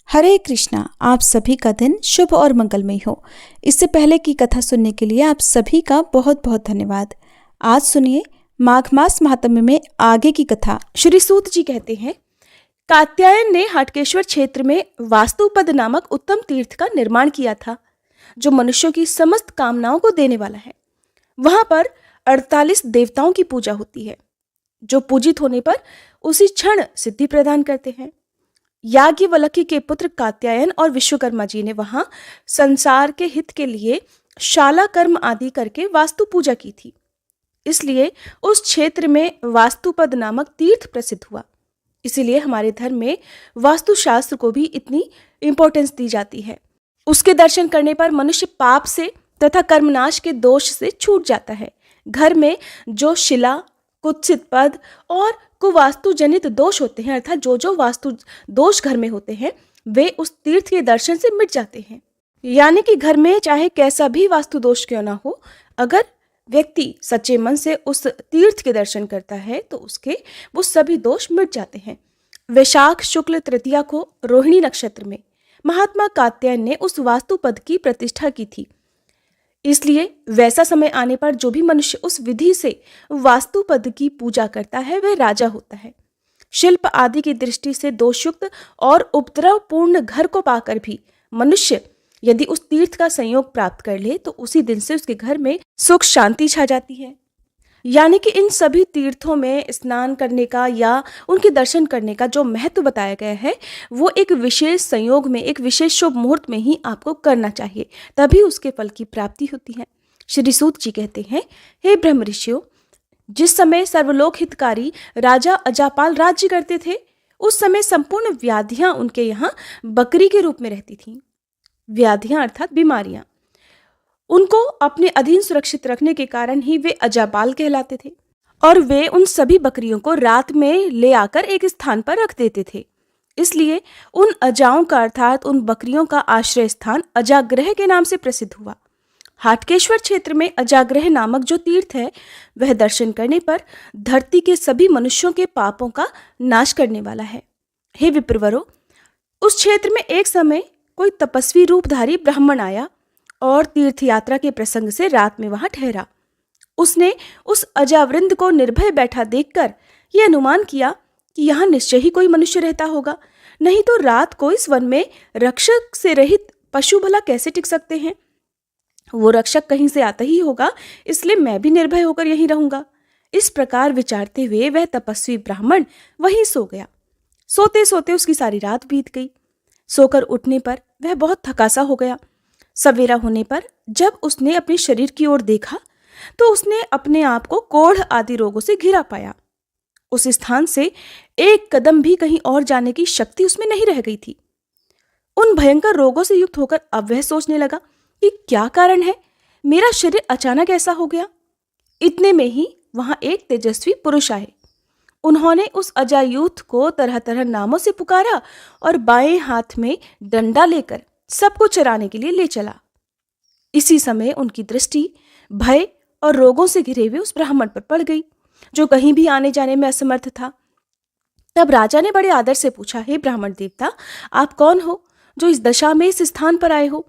हरे कृष्णा। आप सभी का दिन शुभ और मंगलमय हो। इससे पहले की कथा सुनने के लिए आप सभी का बहुत बहुत धन्यवाद। आज सुनिए माघ मास महात्म्य में आगे की कथा। श्री सूत जी कहते हैं, कात्यायन ने हाटकेश्वर क्षेत्र में वास्तुपद नामक उत्तम तीर्थ का निर्माण किया था, जो मनुष्यों की समस्त कामनाओं को देने वाला है। वहां पर 48 देवताओं की पूजा होती है, जो पूजित होने पर उसी क्षण सिद्धि प्रदान करते हैं। याज्ञवल्क्य के पुत्र कात्यायन और विश्वकर्मा जी ने वहां संसार के हित के लिए शाला कर्म आदि करके वास्तु पूजा की थी। इसलिए उस क्षेत्र में वास्तुपद नामक तीर्थ प्रसिद्ध हुआ। इसीलिए हमारे धर्म में वास्तुशास्त्र को भी इतनी इंपॉर्टेंस दी जाती है। उसके दर्शन करने पर मनुष्य पाप से तथा कर्मनाश के दोष से छूट जाता है। घर में जो शिला, कुत्सित पद और कुवास्तु जनित दोष होते हैं, अर्थात जो वास्तु दोष घर में होते हैं, वे उस तीर्थ के दर्शन से मिट जाते हैं। यानी कि घर में चाहे कैसा भी वास्तु दोष क्यों ना हो, अगर व्यक्ति सच्चे मन से उस तीर्थ के दर्शन करता है तो उसके वो सभी दोष मिट जाते हैं। वैशाख शुक्ल तृतीया को रोहिणी नक्षत्र में महात्मा कात्यायन ने उस वास्तु पद की प्रतिष्ठा की थी। इसलिए वैसा समय आने पर जो भी मनुष्य उस विधि से वास्तु पद की पूजा करता है वह राजा होता है। शिल्प आदि की दृष्टि से दोषयुक्त और उपद्रवपूर्ण घर को पाकर भी मनुष्य यदि उस तीर्थ का संयोग प्राप्त कर ले तो उसी दिन से उसके घर में सुख शांति छा जाती है। यानी कि इन सभी तीर्थों में स्नान करने का या उनके दर्शन करने का जो महत्व बताया गया है, वो एक विशेष संयोग में, एक विशेष शुभ मुहूर्त में ही आपको करना चाहिए, तभी उसके फल की प्राप्ति होती है। श्री सूत जी कहते हैं, हे ब्रह्म ऋषियों, जिस समय सर्वलोक हितकारी राजा अजापाल राज्य करते थे, उस समय संपूर्ण व्याधियां उनके यहाँ बकरी के रूप में रहती थीं। व्याधियां अर्थात बीमारियां। उनको अपने अधीन सुरक्षित रखने के कारण ही वे अजापाल कहलाते थे और वे उन सभी बकरियों को रात में ले आकर एक स्थान पर रख देते थे। इसलिए उन अजाओं का अर्थात उन बकरियों का आश्रय स्थान अजाग्रह के नाम से प्रसिद्ध हुआ। हाटकेश्वर क्षेत्र में अजाग्रह नामक जो तीर्थ है, वह दर्शन करने पर धरती के सभी मनुष्यों के पापों का नाश करने वाला है। हे विप्रवरों, उस क्षेत्र में एक समय कोई तपस्वी रूपधारी ब्राह्मण आया और तीर्थ यात्रा के प्रसंग से रात में वहां ठहरा। उसने उस अजावृंद को निर्भय बैठा देखकर यह अनुमान किया कि यहाँ निश्चय ही कोई मनुष्य रहता होगा, नहीं तो रात को इस वन में रक्षक से रहित पशु भला कैसे टिक सकते हैं। वो रक्षक कहीं से आता ही होगा, इसलिए मैं भी निर्भय होकर यहीं रहूंगा। इस प्रकार विचारते हुए वह तपस्वी ब्राह्मण वहीं सो गया। सोते सोते उसकी सारी रात बीत गई। सोकर उठने पर वह बहुत थकासा हो गया। सवेरा होने पर जब उसने अपने शरीर की ओर देखा तो उसने अपने आप को कोढ़ आदि रोगों से घिरा पाया। उस स्थान से एक कदम भी कहीं और जाने की शक्ति उसमें नहीं रह गई थी। उन भयंकर रोगों से युक्त होकर अब वह सोचने लगा कि क्या कारण है, मेरा शरीर अचानक ऐसा हो गया। इतने में ही वहां एक तेजस्वी पुरुष आए। उन्होंने उस अजायूथ को तरह तरह नामों से पुकारा और बाएं हाथ में डंडा लेकर सबको चराने के लिए ले चला। इसी समय उनकी दृष्टि भय और रोगों से घिरे हुए उस ब्राह्मण पर पड़ गई, जो कहीं भी आने जाने में असमर्थ था। तब राजा ने बड़े आदर से पूछा, हे ब्राह्मण देवता, आप कौन हो जो इस दशा में इस स्थान पर आए हो?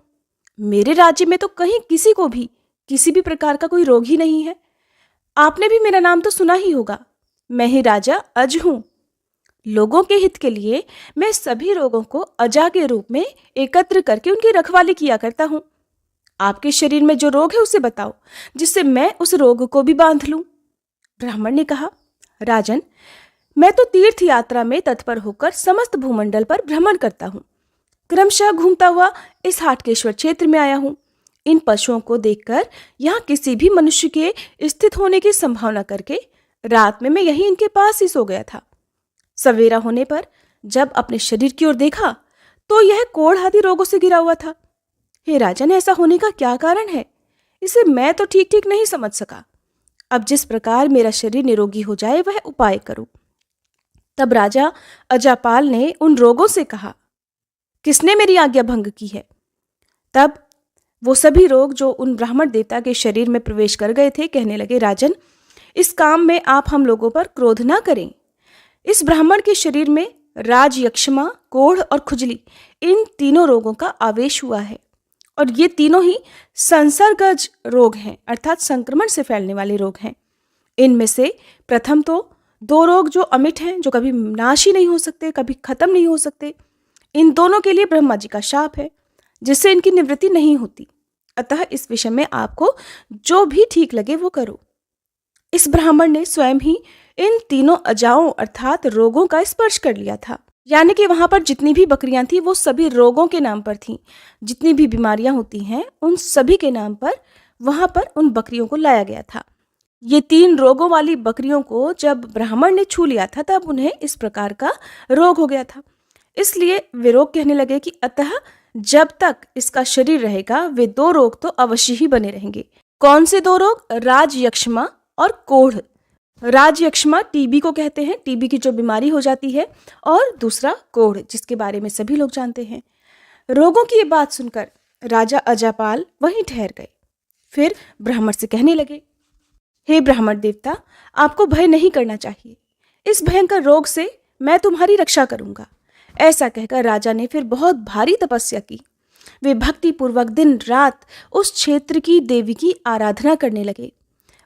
मेरे राज्य में तो कहीं किसी को भी किसी भी प्रकार का कोई रोग ही नहीं है। आपने भी मेरा नाम तो सुना ही होगा। मैं ही राजा अज हूं। लोगों के हित के लिए मैं सभी रोगों को अजा के रूप में एकत्र करके उनकी रखवाली किया करता हूं। आपके शरीर में जो रोग है उसे बताओ, जिससे मैं उस रोग को भी बांध लूं। ब्राह्मण ने कहा, राजन, मैं तो तीर्थ यात्रा में तत्पर होकर समस्त भूमंडल पर भ्रमण करता हूं। क्रमशः घूमता हुआ इस हाटकेश्वर क्षेत्र में आया हूं। इन पशुओं को देखकर यहाँ किसी भी मनुष्य के स्थित होने की संभावना करके रात में मैं यहीं इनके पास ही सो गया था। सवेरा होने पर जब अपने शरीर की ओर देखा तो यह कोढ़ आदि रोगों से घिरा हुआ था। हे राजन, ऐसा होने का क्या कारण है, इसे मैं तो ठीक ठीक नहीं समझ सका। अब जिस प्रकार मेरा शरीर निरोगी हो जाए वह उपाय करो। तब राजा अजापाल ने उन रोगों से कहा, किसने मेरी आज्ञा भंग की है? तब वो सभी रोग जो उन ब्राह्मण देवता के शरीर में प्रवेश कर गए थे कहने लगे, राजन, इस काम में आप हम लोगों पर क्रोध ना करें। इस ब्राह्मण के शरीर में राजयक्षमा, कोढ़ और खुजली, इन तीनों रोगों का आवेश हुआ है। और ये तीनों ही संसर्गज रोग हैं, अर्थात संक्रमण से फैलने वाले रोग हैं। इनमें से प्रथम तो दो रोग जो अमिट हैं, जो कभी नाश ही नहीं हो सकते, कभी खत्म नहीं हो सकते, इन दोनों के लिए ब्रह्मा जी का शाप है, जिससे इनकी निवृत्ति नहीं होती। अतः इस विषय में आपको जो भी ठीक लगे वो करो। इस ब्राह्मण ने स्वयं ही इन तीनों अजाओं अर्थात रोगों का स्पर्श कर लिया था। यानी कि वहां पर जितनी भी बकरियां थी वो सभी रोगों के नाम पर थीं। जितनी भी बीमारियां होती हैं उन सभी के नाम पर वहां पर उन बकरियों को लाया गया था। ये 3 रोगों वाली बकरियों को जब ब्राह्मण ने छू लिया था तब उन्हें इस प्रकार का रोग हो गया था। इसलिए वे रोग कहने लगे कि अतः जब तक इसका शरीर रहेगा वे 2 रोग तो अवश्य ही बने रहेंगे। कौन से 2 रोग? राजयक्षमा और कोढ़। राजयक्षमा टीबी को कहते हैं, टीबी की जो बीमारी हो जाती है, और दूसरा कोढ़, जिसके बारे में सभी लोग जानते हैं। रोगों की ये बात सुनकर राजा अजापाल वहीं ठहर गए। फिर ब्राह्मण से कहने लगे, हे ब्राह्मण देवता, आपको भय नहीं करना चाहिए। इस भयंकर रोग से मैं तुम्हारी रक्षा करूंगा। ऐसा कहकर राजा ने फिर बहुत भारी तपस्या की। वे भक्ति पूर्वक दिन रात उस क्षेत्र की देवी की आराधना करने लगे।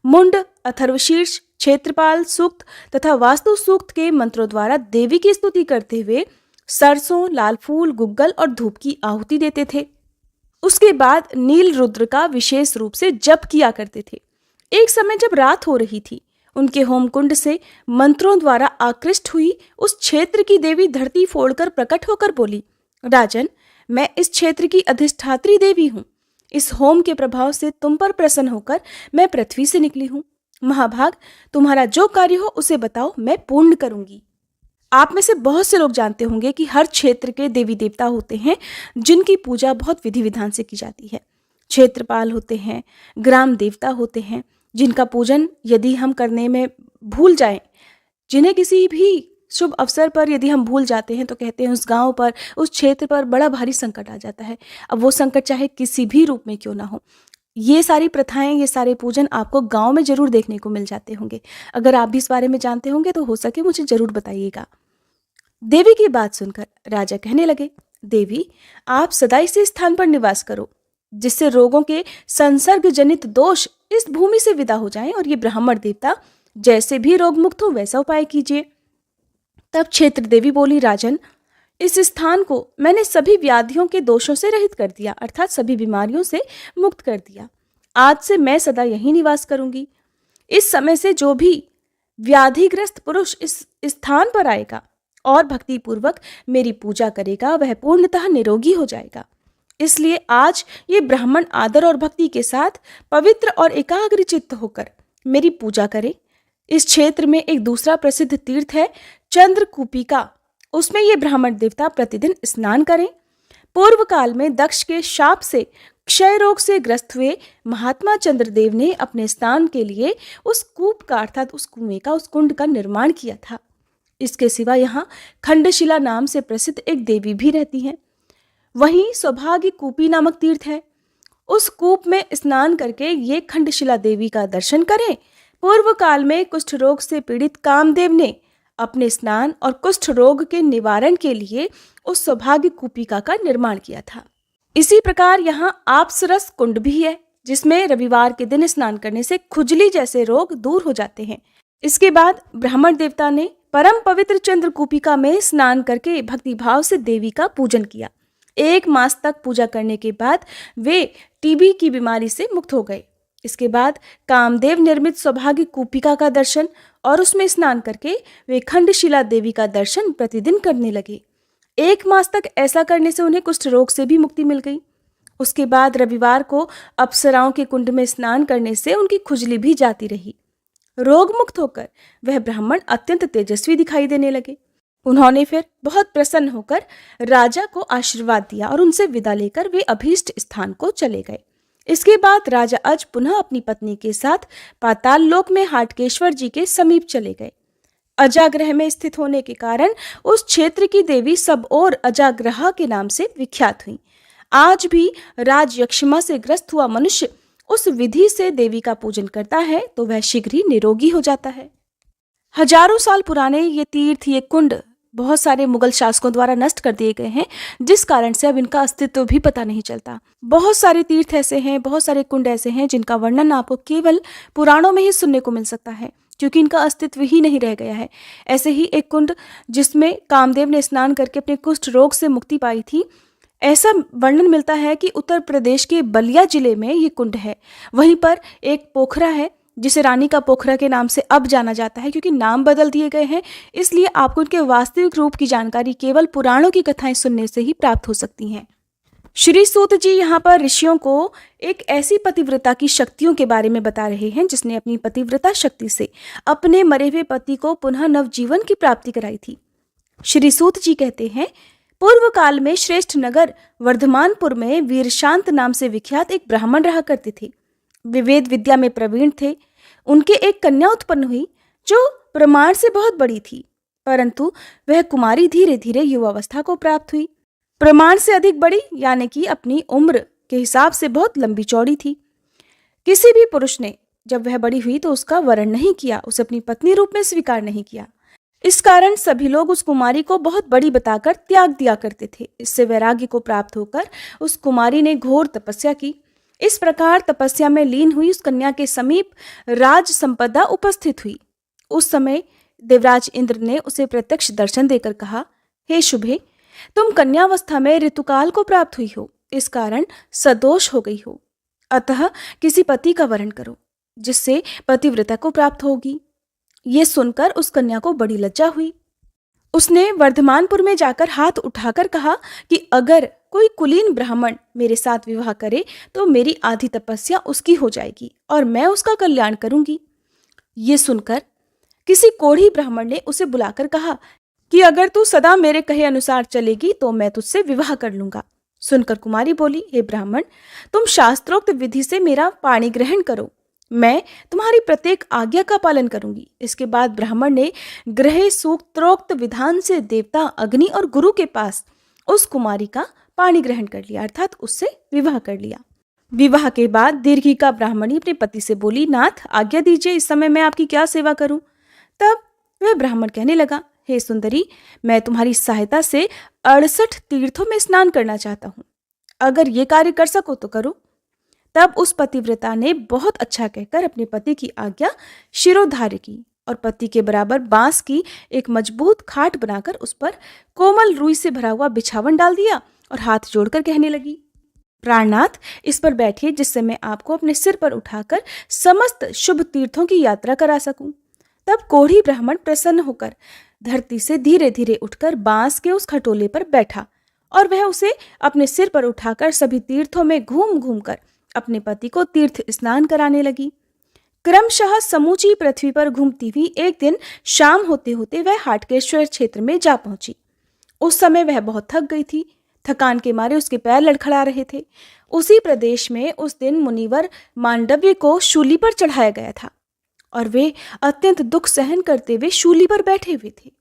मुंड, अथर्वशीर्ष, क्षेत्रपाल सूक्त तथा वास्तु सूक्त के मंत्रों द्वारा देवी की स्तुति करते हुए सरसों, लाल फूल, गुग्गल और धूप की आहुति देते थे। उसके बाद नील रुद्र का विशेष रूप से जप किया करते थे। एक समय जब रात हो रही थी, उनके होम कुंड से मंत्रों द्वारा आकृष्ट हुई उस क्षेत्र की देवी धरती फोड़कर प्रकट होकर बोली, राजन, मैं इस क्षेत्र की अधिष्ठात्री देवी हूँ। इस होम के प्रभाव से तुम पर प्रसन्न होकर मैं पृथ्वी से निकली हूँ। महाभाग, तुम्हारा जो कार्य हो उसे बताओ, मैं पूर्ण करूंगी। आप में से बहुत से लोग जानते होंगे कि हर क्षेत्र के देवी देवता होते हैं जिनकी पूजा बहुत विधि विधान से की जाती है। क्षेत्रपाल होते हैं, ग्राम देवता होते हैं जिनका पूजन यदि हम करने में भूल जाएं, जिन्हें किसी भी शुभ अवसर पर यदि हम भूल जाते हैं तो कहते हैं उस गांव पर, उस क्षेत्र पर बड़ा भारी संकट आ जाता है। अब वो संकट चाहे किसी भी रूप में क्यों ना हो। ये सारी प्रथाएं, ये सारे पूजन आपको गांव में जरूर देखने को मिल जाते होंगे। अगर आप भी इस बारे में जानते होंगे तो हो सके मुझे जरूर बताइएगा। देवी की बात सुनकर राजा कहने लगे, देवी, आप सदा इसी स्थान पर निवास करो जिससे रोगों के संसर्ग जनित दोष इस भूमि से विदा हो जाएं और ये ब्राह्मण देवता जैसे भी रोग मुक्त हो वैसा उपाय कीजिए। तब क्षेत्र देवी बोली, राजन, इस स्थान को मैंने सभी व्याधियों के दोषों से रहित कर दिया, अर्थात सभी बीमारियों से मुक्त कर दिया। आज से मैं सदा यहीं निवास करूंगी। इस समय से जो भी व्याधिग्रस्त पुरुष इस स्थान पर आएगा और भक्ति पूर्वक मेरी पूजा करेगा वह पूर्णतः निरोगी हो जाएगा। इसलिए आज ये ब्राह्मण आदर और भक्ति के साथ पवित्र और एकाग्र चित्त होकर मेरी पूजा करे। इस क्षेत्र में एक दूसरा प्रसिद्ध तीर्थ है चंद्रकूपिका, उसमें ये ब्राह्मण देवता प्रतिदिन स्नान करें। पूर्व काल में दक्ष के शाप से क्षय रोग से ग्रस्त हुए महात्मा चंद्रदेव ने अपने स्नान के लिए उस कूप का अर्थात उस कुएं का, उस कुंड का निर्माण किया था। इसके सिवा यहाँ खंडशिला नाम से प्रसिद्ध एक देवी भी रहती हैं। वहीं सौभाग्य कूपी नामक तीर्थ है। उस कूप में स्नान करके ये खंडशिला देवी का दर्शन करें। पूर्व काल में कुष्ठ रोग से पीड़ित कामदेव ने अपने स्नान और कुष्ठ रोग के निवारण के लिए उस सौभाग्य कूपिका का निर्माण किया था। इसी प्रकार यहाँ आपसरस कुंड भी है जिसमें रविवार के दिन स्नान करने से खुजली जैसे रोग दूर हो जाते हैं। इसके बाद ब्राह्मण देवता ने परम पवित्र चंद्रकूपिका में स्नान करके भक्ति भाव से देवी का पूजन किया। 1 मास तक पूजा करने के बाद वे टीबी की बीमारी से मुक्त हो गए। इसके बाद कामदेव निर्मित सौभाग्य कूपिका का दर्शन और उसमें स्नान करके वे खंडशिला देवी का दर्शन प्रतिदिन करने लगे। 1 मास तक ऐसा करने से उन्हें कुष्ठ रोग से भी मुक्ति मिल गई। उसके बाद रविवार को अप्सराओं के कुंड में स्नान करने से उनकी खुजली भी जाती रही। रोग मुक्त होकर वह ब्राह्मण अत्यंत तेजस्वी दिखाई देने लगे। उन्होंने फिर बहुत प्रसन्न होकर राजा को आशीर्वाद दिया और उनसे विदा लेकर वे अभीष्ट स्थान को चले गए। इसके बाद राजा अज पुनः अपनी पत्नी के साथ पाताल लोक में हाटकेश्वर जी के समीप चले गए। अजाग्रह में स्थित होने के कारण उस क्षेत्र की देवी सब और अजाग्रहा के नाम से विख्यात हुई। आज भी राजयक्षमा से ग्रस्त हुआ मनुष्य उस विधि से देवी का पूजन करता है तो वह शीघ्र ही निरोगी हो जाता है। हजारों साल पुराने ये तीर्थ, ये कुंड बहुत सारे मुगल शासकों द्वारा नष्ट कर दिए गए हैं, जिस कारण से अब इनका अस्तित्व भी पता नहीं चलता। बहुत सारे तीर्थ ऐसे हैं, बहुत सारे कुंड ऐसे हैं जिनका वर्णन आपको केवल पुराणों में ही सुनने को मिल सकता है, क्योंकि इनका अस्तित्व ही नहीं रह गया है। ऐसे ही एक कुंड जिसमें कामदेव ने स्नान करके अपने कुष्ठ रोग से मुक्ति पाई थी, ऐसा वर्णन मिलता है कि उत्तर प्रदेश के बलिया जिले में ये कुंड है। वहीं पर एक पोखरा है जिसे रानी का पोखरा के नाम से अब जाना जाता है, क्योंकि नाम बदल दिए गए हैं, इसलिए आपको उनके वास्तविक रूप की जानकारी केवल पुराणों की कथाएं सुनने से ही प्राप्त हो सकती हैं। श्री सूत जी यहाँ पर ऋषियों को एक ऐसी पतिव्रता की शक्तियों के बारे में बता रहे हैं जिसने अपनी पतिव्रता शक्ति से अपने मरे हुए पति को पुनः नवजीवन की प्राप्ति कराई थी। श्री सूत जी कहते हैं, पूर्व काल में श्रेष्ठ नगर वर्धमानपुर में वीरशांत नाम से विख्यात एक ब्राह्मण रहा करते थे। वे वेद विद्या में प्रवीण थे। उनके एक कन्या उत्पन्न हुई जो प्रमाण से बहुत बड़ी थी, परंतु वह कुमारी धीरे धीरे युवावस्था को प्राप्त हुई। प्रमाण से अधिक बड़ी यानी कि अपनी उम्र के हिसाब से बहुत लंबी चौड़ी थी। किसी भी पुरुष ने जब वह बड़ी हुई तो उसका वरण नहीं किया, उसे अपनी पत्नी रूप में स्वीकार नहीं किया। इस कारण सभी लोग उस कुमारी को बहुत बड़ी बताकर त्याग दिया करते थे। इससे वैराग्य को प्राप्त होकर उस कुमारी ने घोर तपस्या की। इस प्रकार तपस्या में लीन हुई उस कन्या के समीप राज संपदा उपस्थित हुई। उस समय देवराज इंद्र ने उसे प्रत्यक्ष दर्शन देकर कहा, हे शुभे, तुम कन्यावस्था में ऋतुकाल को प्राप्त हुई हो, इस कारण सदोष हो गई हो, अतः किसी पति का वरण करो जिससे पतिव्रता को प्राप्त होगी। ये सुनकर उस कन्या को बड़ी लज्जा हुई। उसने वर्धमानपुर में जाकर हाथ उठाकर कहा कि अगर कोई कुलीन ब्राह्मण मेरे साथ विवाह करे तो मेरी आधी तपस्या उसकी हो जाएगी और मैं उसका कल्याण करूंगी। ये सुनकर किसी कोढ़ी ब्राह्मण ने उसे बुलाकर कहा कि अगर तू सदा मेरे कहे अनुसार चलेगी तो मैं तुझसे विवाह कर लूंगा। सुनकर कुमारी बोली, हे ब्राह्मण, तुम शास्त्रोक्त विधि से मेरा पाणी ग्रहण करो, मैं तुम्हारी प्रत्येक आज्ञा का पालन करूंगी। इसके बाद ब्राह्मण ने ग्रह सूक्त्रोक्त विधान से देवता अग्नि और गुरु के पास उस कुमारी का पाणी ग्रहण कर लिया, अर्थात उससे विवाह कर लिया। विवाह के बाद दीर्घिका ब्राह्मणी अपने पति से बोली, नाथ आज्ञा दीजिए, इस समय मैं आपकी क्या सेवा करूं। तब वह ब्राह्मण कहने लगा, हे सुंदरी, मैं तुम्हारी सहायता से 68 तीर्थों में स्नान करना चाहता हूं, अगर ये कार्य कर सको तो करो। तब उस पतिव्रता ने बहुत अच्छा कहकर अपने पति की आज्ञा शिरोधार्य की और पति के बराबर बांस की एक मजबूत खाट बनाकर उस पर कोमल रुई से भरा हुआ बिछावन डाल दिया और हाथ जोड़कर कहने लगी, प्राणनाथ, इस पर बैठिए जिससे मैं आपको अपने सिर पर उठाकर समस्त शुभ तीर्थों की यात्रा करा सकूं। तब कोढ़ी ब्राह्मण प्रसन्न होकर धरती से धीरे धीरे उठकर बांस के उस खटोले पर बैठा और वह उसे अपने सिर पर उठाकर सभी तीर्थों में घूम घूम कर अपने पति को तीर्थ स्नान कराने लगी। क्रमशः समूची पृथ्वी पर घूमती हुई एक दिन शाम होते होते वह हाटकेश्वर क्षेत्र में जा पहुंची। उस समय वह बहुत थक गई थी। थकान के मारे उसके पैर लड़खड़ा रहे थे। उसी प्रदेश में उस दिन मुनिवर मांडव्य को शूली पर चढ़ाया गया था और वे अत्यंत दुख सहन करते हुए शूली पर बैठे हुए थे।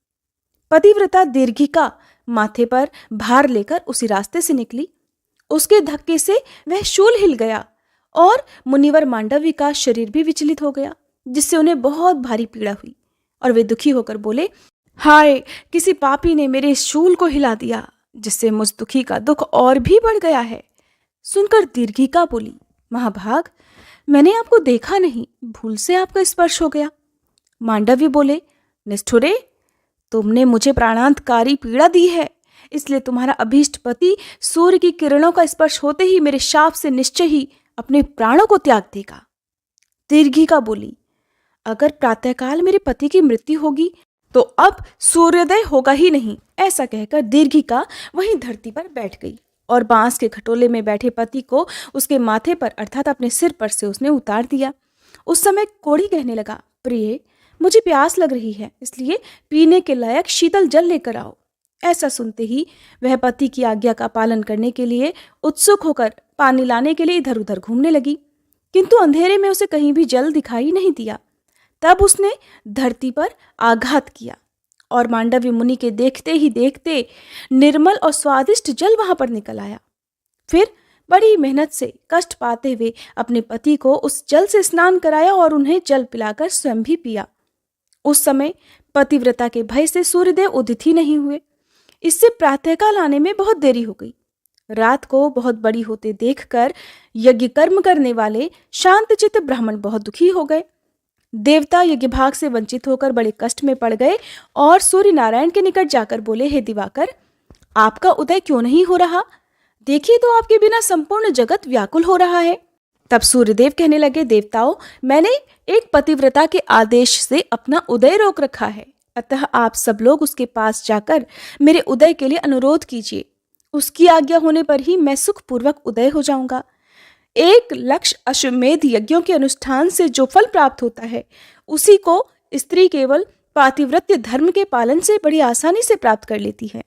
पतिव्रता दीर्घिका माथे पर भार लेकर उसी रास्ते से निकली। उसके धक्के से वह शूल हिल गया और मुनिवर मांडव्य का शरीर भी विचलित हो गया, जिससे उन्हें बहुत भारी पीड़ा हुई और वे दुखी होकर बोले, हाय, किसी पापी ने मेरे शूल को हिला दिया, जिससे मुझ दुखी का दुख और भी बढ़ गया है। सुनकर दीर्घिका बोली, महाभाग, मैंने आपको देखा नहीं, भूल से आपका स्पर्श हो गया। मांडव्य बोले, निष्ठुरे, तुमने मुझे प्राणांतकारी पीड़ा दी है, इसलिए तुम्हारा अभीष्ट पति सूर्य की किरणों का स्पर्श होते ही मेरे शाप से निश्चय ही अपने प्राणों को त्याग देगा। दीर्घिका बोली, अगर प्रातःकाल मेरे पति की मृत्यु होगी तो अब सूर्योदय होगा ही नहीं। ऐसा कहकर दीर्घिका वहीं धरती पर बैठ गई और बांस के खटोले में बैठे पति को उसके माथे पर अर्थात अपने सिर पर से उसने उतार दिया। उस समय कोढ़ी कहने लगा, प्रिय, मुझे प्यास लग रही है, इसलिए पीने के लायक शीतल जल लेकर आओ। ऐसा सुनते ही वह पति की आज्ञा का पालन करने के लिए उत्सुक होकर पानी लाने के लिए इधर उधर घूमने लगी, किंतु अंधेरे में उसे कहीं भी जल दिखाई नहीं दिया। तब उसने धरती पर आघात किया और मांडव्य मुनि के देखते ही देखते निर्मल और स्वादिष्ट जल वहां पर निकल आया। फिर बड़ी मेहनत से कष्ट पाते हुए अपने पति को उस जल से स्नान कराया और उन्हें जल पिलाकर स्वयं भी पिया। उस समय पतिव्रता के भय से सूर्यदेव उदित ही नहीं हुए। इससे प्रातःकाल आने में बहुत देरी हो गई। रात को बहुत बड़ी होते देखकर यज्ञ कर्म करने वाले शांतचित्त ब्राह्मण बहुत दुखी हो गए। देवता यज्ञ भाग से वंचित होकर बड़े कष्ट में पड़ गए और सूर्य नारायण के निकट जाकर बोले, हे दिवाकर, आपका उदय क्यों नहीं हो रहा? देखिए तो आपके बिना संपूर्ण जगत व्याकुल हो रहा है। तब सूर्यदेव कहने लगे, देवताओं, मैंने एक पतिव्रता के आदेश से अपना उदय रोक रखा है, अतः आप सब लोग उसके पास जाकर मेरे उदय के लिए अनुरोध कीजिए। उसकी आज्ञा होने पर ही मैं सुखपूर्वक उदय हो जाऊंगा। 1,00,000 अश्वमेध यज्ञों के अनुष्ठान से जो फल प्राप्त होता है, उसी को स्त्री केवल पातिव्रत्य धर्म के पालन से बड़ी आसानी से प्राप्त कर लेती है।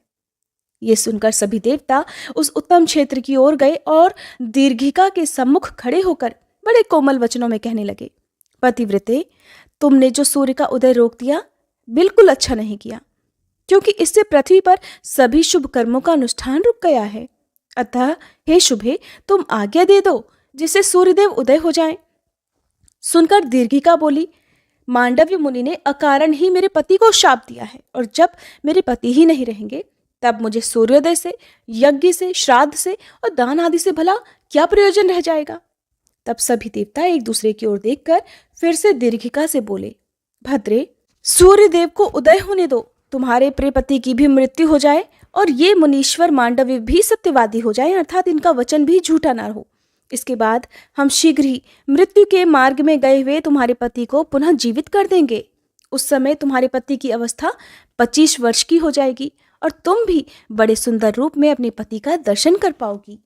ये सुनकर सभी देवता उस उत्तम क्षेत्र की ओर गए और दीर्घिका के सम्मुख खड़े होकर बड़े कोमल वचनों में कहने लगे, पतिव्रते, तुमने जो सूर्य का उदय रोक दिया, बिल्कुल अच्छा नहीं किया, क्योंकि इससे पृथ्वी पर सभी शुभ कर्मों का अनुष्ठान रुक गया है। अतः हे शुभे, तुम आज्ञा दे दो जिससे सूर्यदेव उदय हो जाएं। सुनकर दीर्घिका बोली, मांडव्य मुनि ने अकारण ही मेरे पति को शाप दिया है, और जब मेरे पति ही नहीं रहेंगे तब मुझे सूर्योदय से, यज्ञ से, श्राद्ध से और दान आदि से भला क्या प्रयोजन रह जाएगा। तब सभी देवता एक दूसरे की ओर देखकर फिर से दीर्घिका से बोले, भद्रे, सूर्यदेव को उदय होने दो, तुम्हारे प्रिय पति की भी मृत्यु हो जाए और ये मुनीश्वर मांडव्य भी सत्यवादी हो जाए, अर्थात इनका वचन भी झूठा न हो। इसके बाद हम शीघ्र ही मृत्यु के मार्ग में गए हुए तुम्हारे पति को पुनः जीवित कर देंगे। उस समय तुम्हारे पति की अवस्था 25 वर्ष की हो जाएगी और तुम भी बड़े सुंदर रूप में अपने पति का दर्शन कर पाओगी,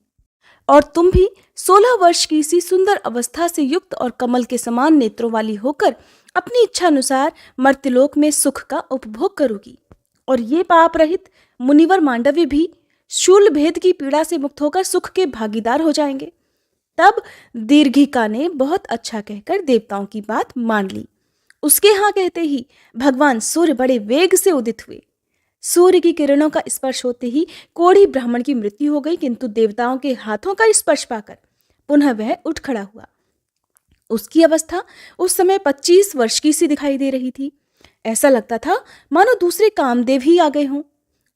और तुम भी 16 वर्ष की सी सुंदर अवस्था से युक्त और कमल के समान नेत्रों वाली होकर अपनी इच्छा अनुसार मर्त्यलोक में सुख का उपभोग करोगी। और ये पाप रहित मुनिवर मांडव्य भी शूल भेद की पीड़ा से मुक्त होकर सुख के भागीदार हो जाएंगे। तब दीर्घिका ने बहुत अच्छा कहकर देवताओं की बात मान ली। उसके हाँ कहते ही भगवान सूर्य बड़े वेग से उदित हुए। सूर्य की किरणों का स्पर्श होते ही कोढ़ी ब्राह्मण की मृत्यु हो गई, किंतु देवताओं के हाथों का स्पर्श पाकर पुनः वह उठ खड़ा हुआ। उसकी अवस्था उस समय 25 वर्ष की सी दिखाई दे रही थी। ऐसा लगता था मानो दूसरे कामदेव ही आ गए हों।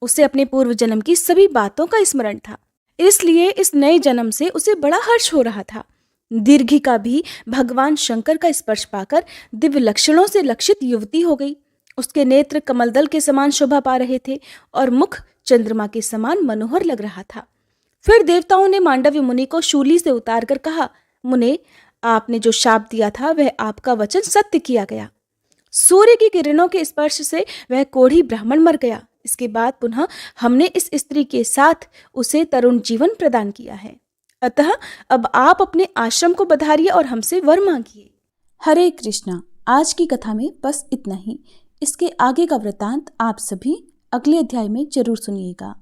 उसे अपने पूर्व जन्म की सभी बातों का स्मरण था, इसलिए इस नए जन्म से उसे बड़ा हर्ष हो रहा था। दीर्घिका भी भगवान शंकर का स्पर्श पाकर दिव्य लक्षणों से लक्षित युवती हो गई। उसके नेत्र कमलदल के समान शोभा पा रहे थे और मुख चंद्रमा के समान मनोहर लग रहा था। फिर देवताओं ने मांडव्य मुनि को शूली से उतार कर कहा, मुने, आपने जो शाप दिया था वह आपका वचन सत्य किया गया। सूर्य की किरणों के स्पर्श से वह कोढ़ी ब्राह्मण मर गया। इसके बाद पुनः हमने इस स्त्री के साथ उसे तरुण जीवन प्रदान किया है। अतः अब आप अपने आश्रम को बधारिए और हमसे वर मांगिए। हरे कृष्णा। आज की कथा में बस इतना ही। इसके आगे का वृतांत आप सभी अगले अध्याय में जरूर सुनिएगा।